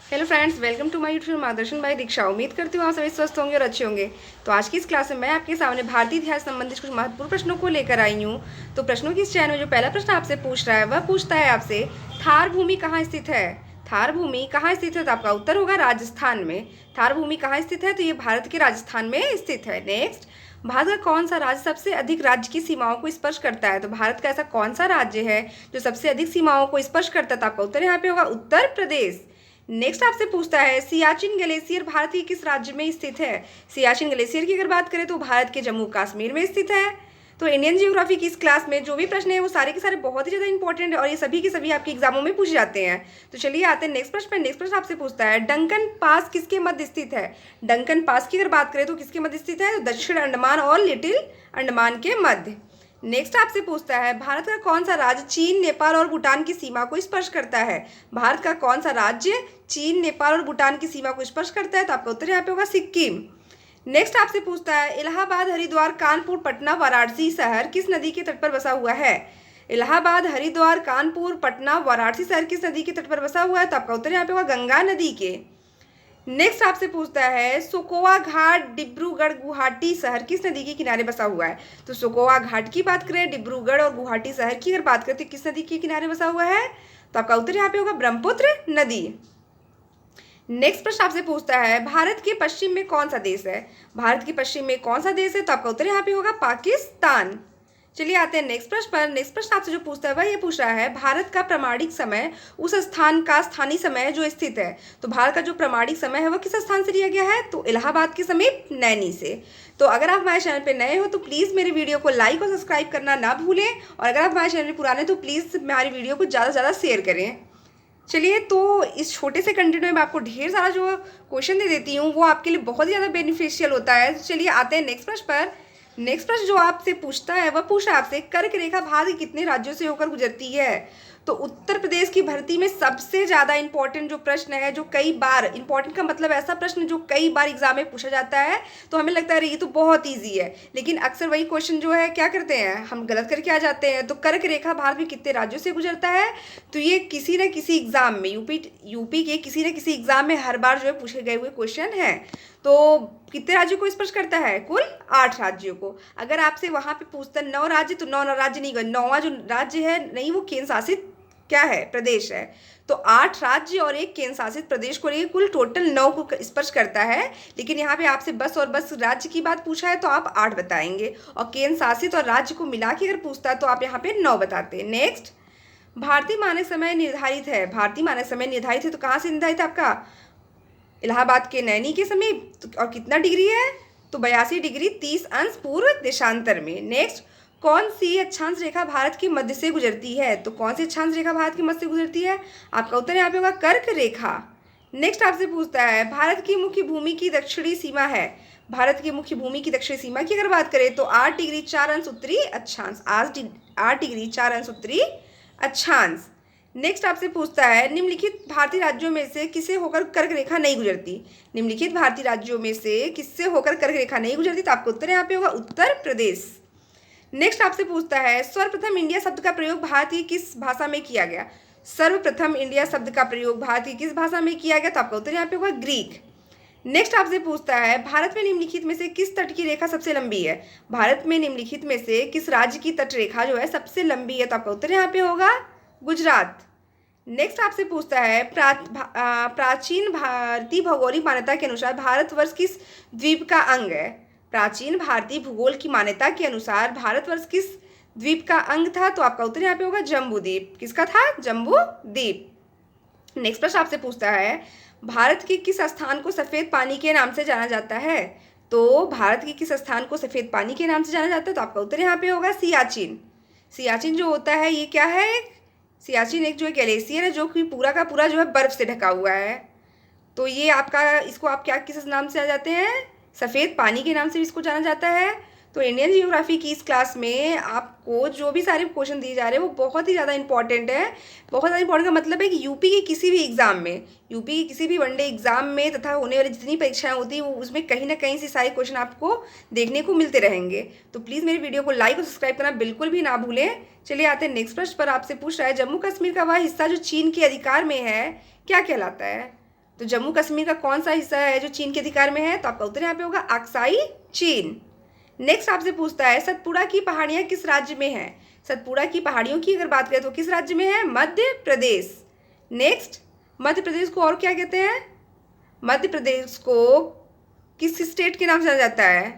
Hello friends, welcome to my YouTube Margdarshan by Diksha. उम्मीद करती हूँ आप सभी स्वस्थ होंगे और अच्छे होंगे। तो आज की इस क्लास में मैं आपके सामने भारतीय इतिहास संबंधित कुछ महत्वपूर्ण प्रश्नों को लेकर आई हूँ। तो प्रश्नों की इस चयन में जो पहला प्रश्न आपसे पूछ रहा है वह पूछता है आपसे, थार भूमि कहाँ स्थित है। थार भूमि कहाँ स्थित है, तो आपका उत्तर होगा राजस्थान में। थार भूमि कहाँ स्थित है, तो ये भारत के राजस्थान में स्थित है। नेक्स्ट, भारत का कौन सा राज्य सबसे अधिक राज्य की सीमाओं को स्पर्श करता है। तो भारत का ऐसा कौन सा राज्य है जो सबसे अधिक सीमाओं को स्पर्श करता है, तो आपका उत्तर यहाँ पे होगा उत्तर प्रदेश। नेक्स्ट आपसे पूछता है, सियाचिन ग्लेशियर भारत के किस राज्य में स्थित है। सियाचिन ग्लेशियर की अगर बात करें तो भारत के जम्मू कश्मीर में स्थित है। तो इंडियन जियोग्राफी की इस क्लास में जो भी प्रश्न है वो सारे के सारे बहुत ही ज़्यादा इंपॉर्टेंट है और ये सभी के सभी आपके एग्जामों में पूछे जाते हैं। तो चलिए आते हैं नेक्स्ट प्रश्न पर। नेक्स्ट प्रश्न आपसे पूछता है, डंकन पास किसके मध्य स्थित है। डंकन पास की अगर बात करें तो किसके मध्य स्थित है, तो दक्षिण अंडमान और लिटिल अंडमान के मध्य। नेक्स्ट आपसे पूछता है, भारत का कौन सा राज्य चीन, नेपाल और भूटान की सीमा को स्पर्श करता है। भारत का कौन सा राज्य चीन, नेपाल और भूटान की सीमा को स्पर्श करता है, तो आपका उत्तर यहाँ पे होगा सिक्किम। नेक्स्ट आपसे पूछता है, इलाहाबाद, हरिद्वार, कानपुर, पटना, वाराणसी शहर किस नदी के तट पर बसा हुआ है। इलाहाबाद, हरिद्वार, कानपुर, पटना, वाराणसी शहर किस नदी के तट पर बसा हुआ है, तो आपका उत्तर यहाँ पे होगा गंगा नदी के। नेक्स्ट आपसे पूछता है, सुकोवा घाट डिब्रूगढ़ गुवाहाटी शहर किस नदी के किनारे बसा हुआ है। तो सुकोवा घाट की बात करें, डिब्रूगढ़ और गुवाहाटी शहर की अगर बात करें तो किस नदी के किनारे बसा हुआ है, तो आपका उत्तर यहाँ पे होगा ब्रह्मपुत्र नदी। नेक्स्ट प्रश्न आपसे पूछता है, भारत के पश्चिम में कौन सा देश है। भारत के पश्चिम में कौन सा देश है, तो आपका उत्तर यहाँ पे होगा पाकिस्तान। चलिए आते हैं नेक्स्ट प्रश्न पर। नेक्स्ट प्रश्न आपसे जो पूछता है वह ये पूछ रहा है, भारत का प्रमाणिक समय उस स्थान का स्थानीय समय है जो स्थित है। तो भारत का जो प्रमाणिक समय है वह किस स्थान से लिया गया है, तो इलाहाबाद के समीप नैनी से। तो अगर आप हमारे चैनल पर नए हो तो प्लीज़ मेरे वीडियो को लाइक और सब्सक्राइब करना ना भूलें, और अगर आप हमारे चैनल पर पुराने तो प्लीज़ हमारी वीडियो को ज़्यादा से ज़्यादा शेयर करें। चलिए, तो इस छोटे से कंटेंट में मैं आपको ढेर सारा जो क्वेश्चन दे देती हूँ वो आपके लिए बहुत ही ज़्यादा बेनिफिशियल होता है। तो चलिए आते हैं नेक्स्ट प्रश्न पर। नेक्स्ट प्रश्न जो आपसे पूछता है वह पूछा आपसे, कर्क रेखा भारत के कितने राज्यों से होकर गुजरती है। तो उत्तर प्रदेश की भर्ती में सबसे ज़्यादा इंपॉर्टेंट जो प्रश्न है, जो कई बार इंपॉर्टेंट का मतलब ऐसा प्रश्न जो कई बार एग्जाम में पूछा जाता है, तो हमें लगता है ये तो बहुत ईजी है, लेकिन अक्सर वही क्वेश्चन जो है क्या करते हैं हम गलत करके आ जाते हैं। तो कर्क रेखा भारत में कितने राज्यों से गुजरता है, तो ये किसी न किसी एग्जाम में यूपी के किसी न किसी एग्जाम में हर बार जो है पूछे गए हुए क्वेश्चन है। तो कितने राज्यों को स्पर्श करता है, कुल 8 राज्यों को। अगर आपसे वहां पे पूछता है 9 राज्य, तो 9 राज्य नहीं, 9वां जो राज्य है नहीं वो केंद्र शासित क्या है, प्रदेश है। तो 8 राज्य और एक केंद्र शासित प्रदेश को लेकर कुल टोटल 9 को स्पर्श करता है। लेकिन यहाँ पे आपसे बस और बस राज्य की बात पूछा है तो आप 8 बताएंगे, और केंद्र शासित और राज्य को मिला के अगर पूछता है तो आप यहाँ पे 9 बताते हैं। नेक्स्ट, भारतीय मानक समय निर्धारित है। भारतीय मानक समय निर्धारित है तो कहाँ से निर्धारित है आपका, इलाहाबाद के नैनी के समीप। और कितना डिग्री है, तो 82 डिग्री 30 अंश पूर्व देशांतर में। नेक्स्ट, कौन सी अक्षांश रेखा भारत के मध्य से गुजरती है। तो कौन सी अक्षांश रेखा भारत के मध्य से गुजरती है, आपका उत्तर यहाँ पे होगा कर्क रेखा। नेक्स्ट आपसे पूछता है, भारत की मुख्य भूमि की दक्षिणी सीमा है। भारत की मुख्य भूमि की दक्षिणी सीमा की अगर बात करें तो 8 डिग्री 4 अंश उत्तरी अक्षांश, 8 डिग्री 4 अंश उत्तरी अक्षांश। नेक्स्ट आपसे पूछता है, निम्नलिखित भारतीय राज्यों में से किसे होकर कर्क रेखा नहीं गुजरती। निम्नलिखित भारतीय राज्यों में से किससे होकर कर्क रेखा नहीं गुजरती, तो आपका उत्तर यहाँ पे होगा उत्तर प्रदेश। नेक्स्ट आपसे पूछता है, सर्वप्रथम इंडिया शब्द का प्रयोग भारत की किस भाषा में किया गया। सर्वप्रथम इंडिया शब्द का प्रयोग भारत की किस भाषा में किया गया, तो आपका उत्तर यहाँ पे होगा ग्रीक। नेक्स्ट आपसे पूछता है, भारत में निम्नलिखित में से किस तट की रेखा सबसे लंबी है। भारत में निम्नलिखित में से किस राज्य की तट रेखा जो है सबसे लंबी है, तो आपका उत्तर यहाँ पे होगा गुजरात। नेक्स्ट आपसे पूछता है, प्राचीन भारतीय भौगोलिक मान्यता के अनुसार भारतवर्ष किस द्वीप का अंग है। प्राचीन भारतीय भूगोल की मान्यता के अनुसार भारतवर्ष किस द्वीप का अंग था, तो आपका उत्तर यहाँ पे होगा जम्बू द्वीप। किसका था, जम्बू द्वीप। नेक्स्ट प्रश्न आपसे पूछता है, भारत के किस स्थान को सफेद पानी के नाम से जाना जाता है। तो भारत के किस स्थान को सफेद पानी के नाम से जाना जाता है, तो आपका उत्तर यहाँ पे होगा सियाचिन। सियाचिन जो होता है ये क्या है, सियाचिन एक जो है ग्लेशियर है जो कि पूरा का पूरा जो है बर्फ से ढका हुआ है। तो ये आपका, इसको आप क्या किस नाम से जाते हैं, सफ़ेद पानी के नाम से इसको जाना जाता है। तो इंडियन जियोग्राफी की इस क्लास में आपको जो भी सारे क्वेश्चन दिए जा रहे हैं वो बहुत ही ज़्यादा इंपॉर्टेंट है। बहुत ज़्यादा इंपॉर्टेंट का मतलब है कि यूपी के किसी भी एग्जाम में, यूपी के किसी भी वनडे एग्जाम में तथा होने वाली जितनी परीक्षाएं होती हैं उसमें कहीं ना कहीं से सारे क्वेश्चन आपको देखने को मिलते रहेंगे। तो प्लीज़ मेरी वीडियो को लाइक और सब्सक्राइब करना बिल्कुल भी ना भूलें। चलिए आते हैं नेक्स्ट प्रश्न पर। आपसे पूछ रहा है, जम्मू कश्मीर का वह हिस्सा जो चीन के अधिकार में है क्या कहलाता है। तो जम्मू कश्मीर का कौन सा हिस्सा है जो चीन के अधिकार में है? तो आपका उत्तर यहाँ पे होगा अक्साई चीन। नेक्स्ट आपसे पूछता है सतपुड़ा की पहाड़ियाँ किस राज्य में है? सतपुड़ा की पहाड़ियों की अगर बात करें तो किस राज्य में है? मध्य प्रदेश। नेक्स्ट, मध्य प्रदेश को और क्या कहते हैं? मध्य प्रदेश को किस स्टेट के नाम से जाना जाता है?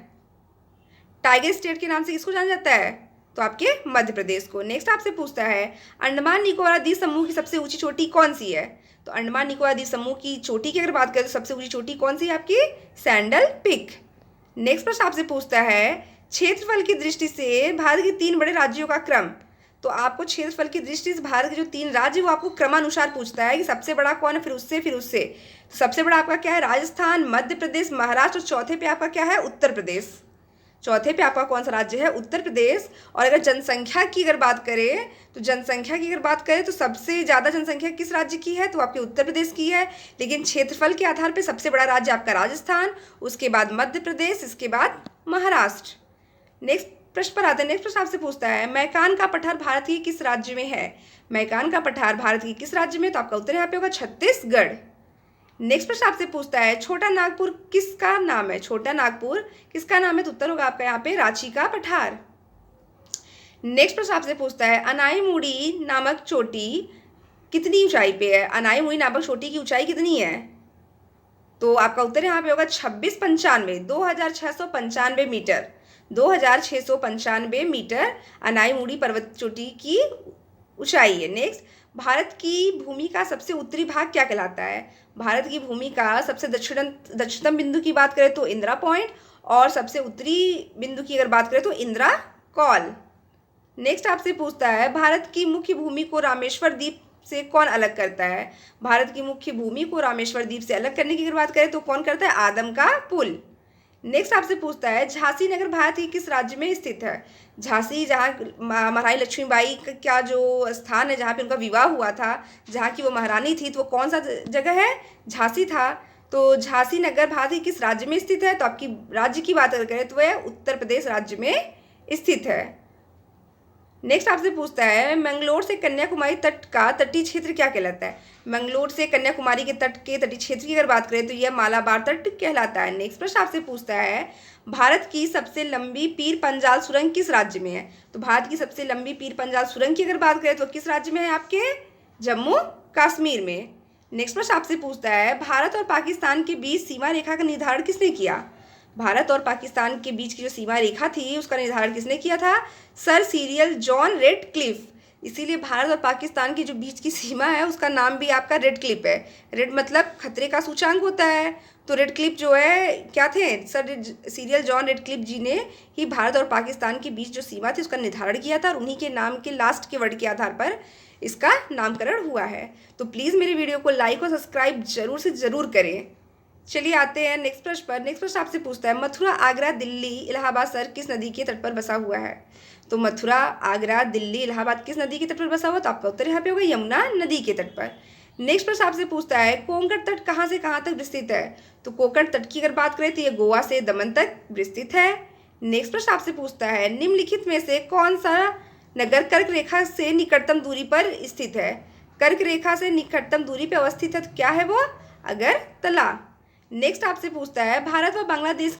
टाइगर स्टेट के नाम से किसको जाना जाता है? तो आपके मध्य प्रदेश को। नेक्स्ट आपसे पूछता है अंडमान निकोबार द्वीप समूह की सबसे ऊंची चोटी कौन सी है? तो अंडमान निकोबार द्वीप समूह की चोटी की अगर बात करें तो सबसे ऊंची चोटी कौन सी है आपकी? Sandal pick. नेक्स्ट प्रश्न आपसे पूछता है क्षेत्रफल की दृष्टि से भारत के 3 बड़े राज्यों का क्रम। तो आपको क्षेत्रफल की दृष्टि से भारत के जो 3 राज्य वो आपको क्रमानुसार पूछता है कि सबसे बड़ा कौन है, फिर उससे। तो सबसे बड़ा आपका क्या है? राजस्थान, मध्य प्रदेश, महाराष्ट्र, और चौथे पे आपका क्या है? उत्तर प्रदेश। चौथे पे आपका कौन सा राज्य है? उत्तर प्रदेश। और अगर जनसंख्या की अगर बात करें तो सबसे ज़्यादा जनसंख्या किस राज्य की है? तो आपके उत्तर प्रदेश की है। लेकिन क्षेत्रफल के आधार पे सबसे बड़ा राज्य आपका राजस्थान, उसके बाद मध्य प्रदेश, इसके बाद महाराष्ट्र। नेक्स्ट प्रश्न पर आते हैं। नेक्स्ट प्रश्न आपसे पूछता है मैकान का पठार भारत के किस राज्य में है? मैकान का पठार भारत के किस राज्य में? तो आपका उत्तर यहाँ पे होगा छत्तीसगढ़। नेक्स्ट प्रश्न आपसे पूछता है छोटा नागपुर किसका नाम है? छोटा नागपुर किसका नाम है? तो उत्तर होगा आपका यहाँ पे रांची का पठार। नेक्स्ट प्रश्न आपसे पूछता है अनाईमुड़ी नामक चोटी कितनी ऊंचाई पे है? अनाईमुड़ी नामक चोटी की ऊंचाई कितनी है? तो आपका उत्तर यहाँ पे होगा 2695 मीटर। 2695 मीटर अनाईमुड़ी पर्वत चोटी की ऊंचाई है। नेक्स्ट, भारत की भूमि का सबसे उत्तरी भाग क्या कहलाता है? भारत की भूमि का सबसे दक्षिणतम बिंदु की बात करें तो इंदिरा पॉइंट, और सबसे उत्तरी बिंदु की अगर बात करें तो इंदिरा कॉल। नेक्स्ट आपसे पूछता है भारत की मुख्य भूमि को रामेश्वर द्वीप से कौन अलग करता है? भारत की मुख्य भूमि को रामेश्वर द्वीप से अलग करने की अगर बात करें तो कौन करता है? आदम का पुल। नेक्स्ट आपसे पूछता है झांसी नगर भारत के किस राज्य में स्थित है? झांसी, जहाँ महारानी लक्ष्मीबाई का जो स्थान है, जहाँ पे उनका विवाह हुआ था, जहाँ की वो महारानी थी, तो वो कौन सा जगह है? झांसी था। तो झांसी नगर भारत के किस राज्य में स्थित है? तो आपकी राज्य की बात अगर करें तो वह उत्तर प्रदेश राज्य में स्थित है। नेक्स्ट आपसे पूछता है मंगलोर से कन्याकुमारी तट का तटीय क्षेत्र क्या कहलाता है? मंगलोर से कन्याकुमारी के तट के तटीय क्षेत्र की अगर बात करें तो यह मालाबार तट कहलाता है। नेक्स्ट प्रश्न आपसे पूछता है भारत की सबसे लंबी पीर पंजाल सुरंग किस राज्य में है? तो भारत की सबसे लंबी पीर पंजाल सुरंग की अगर बात करें तो किस राज्य में है? आपके जम्मू कश्मीर में। नेक्स्ट प्रश्न आपसे पूछता है भारत और पाकिस्तान के बीच सीमा रेखा का निर्धारण किसने किया? भारत और पाकिस्तान के बीच की जो सीमा रेखा थी उसका निर्धारण किसने किया था? Sir Cyril John Radcliffe. इसीलिए भारत और पाकिस्तान की जो बीच की सीमा है उसका नाम भी आपका रेडक्लिफ है। रेड मतलब खतरे का सूचकांक होता है। तो रेडक्लिफ जो है क्या थे? सर सीरियल जॉन रेडक्लिफ जी ने ही भारत और पाकिस्तान के बीच जो सीमा थी उसका निर्धारण किया था, और उन्हीं के नाम के लास्ट के वर्ड के आधार पर इसका नामकरण हुआ है। तो प्लीज़ मेरे वीडियो को लाइक और सब्सक्राइब जरूर से ज़रूर करें। चलिए आते हैं नेक्स्ट प्रश्न पर। नेक्स्ट प्रश्न आपसे पूछता है मथुरा, आगरा, दिल्ली, इलाहाबाद शहर किस नदी के तट पर बसा हुआ है? तो मथुरा, आगरा, दिल्ली, इलाहाबाद किस नदी के तट पर बसा हुआ? तो आपका उत्तर यहाँ पे होगा यमुना नदी के तट पर। नेक्स्ट प्रश्न आपसे पूछता है कोंकण तट कहाँ से कहाँ तक विस्तृत है? तो कोंकण तट की अगर बात करें तो ये गोवा से दमन तक विस्तृत है। नेक्स्ट प्रश्न आपसे पूछता है निम्नलिखित में से कौन सा नगर कर्क रेखा से निकटतम दूरी पर स्थित है? कर्क रेखा से निकटतम दूरी पर अवस्थित है, तो क्या है वो? अगरतला। नेक्स्ट आपसे पूछता है भारत और बांग्लादेश